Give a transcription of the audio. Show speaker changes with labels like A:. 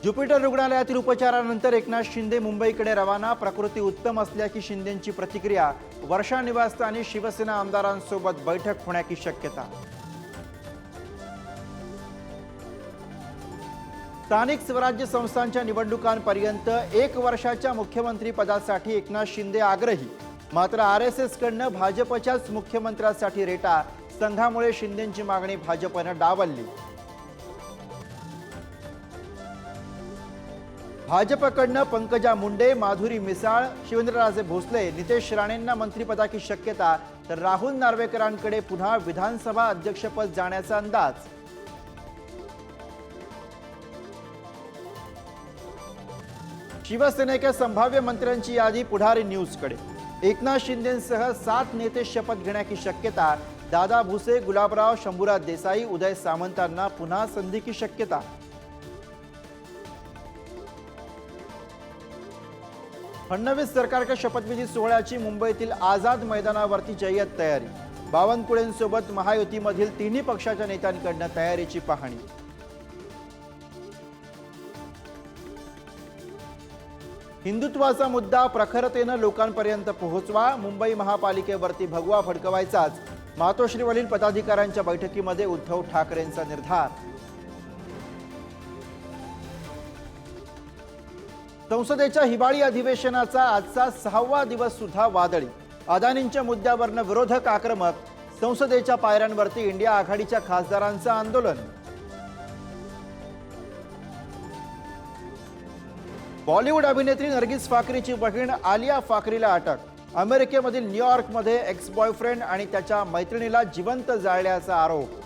A: Jupiter रुग्णालयातील उपचारानंतर एकनाथ शिंदे मुंबईकडे रवाना। प्रकृती उत्तम असल्याची शिंदेंची प्रतिक्रिया। वर्षा निवासस्थानी शिवसेना आमदारांसोबत बैठक होण्याची शक्यता। स्थानिक स्वराज्य संस्थांच्या निवडणुकांपर्यंत 1 वर्षाच्या मुख्यमंत्री पदासाठी एकनाथ शिंदे आग्रही। मात्र आरएसएस कडनं भाजपच्याच मुख्यमंत्र्यासाठी रेटा। संघामुळे शिंदेंची मागणी भाजपनं डावलली। भाजपकडनं पंकजा मुंडे, माधुरी मिसाळ, शिवेंद्रराजे भोसले, नितेश राणेंना मंत्रिपदाची शक्यता। तर राहुल नार्वेकरांकडे पुन्हा विधानसभा अध्यक्षपद जाण्याचा अंदाज। शिवसेनेच्या संभाव्य मंत्र्यांची यादी पुढारी न्यूजकडे। एकनाथ शिंदेंसह 7 नेते शपथ घेण्याची शक्यता। दादा भुसे, गुलाबराव, शंभूराज देसाई, उदय सामंतांना पुन्हा संधीची शक्यता। फडणवीस सरकारच्या शपथविधी सोहळ्याची मुंबईतील आझाद मैदानावरती जय्यत तयारी। बावनकुळेंसोबत महायुतीमधील तिन्ही पक्षाच्या नेत्यांकडून तयारीची पाहणी। हिंदुत्वाचा मुद्दा प्रखरतेने लोकांपर्यंत पोहोचवा। मुंबई महापालिकेवरती भगवा फडकवायचाच। मातोश्रीवरील पदाधिकाऱ्यांच्या बैठकीमध्ये उद्धव ठाकरेंचा निर्धार। संसदेच्या हिवाळी अधिवेशनाचा आजचा 6वा दिवस सुद्धा वादळी। अदानींच्या मुद्द्यावरनं विरोधक आक्रमक। संसदेच्या पायऱ्यांवरती इंडिया आघाडीच्या खासदारांचं आंदोलन। बॉलिवूड अभिनेत्री नर्गिस फाखरीची बहीण आलिया फाखरीला अटक। अमेरिकेमधील न्यूयॉर्कमध्ये एक्स बॉयफ्रेंड आणि त्याच्या मैत्रिणीला जिवंत जाळल्याचा आरोप।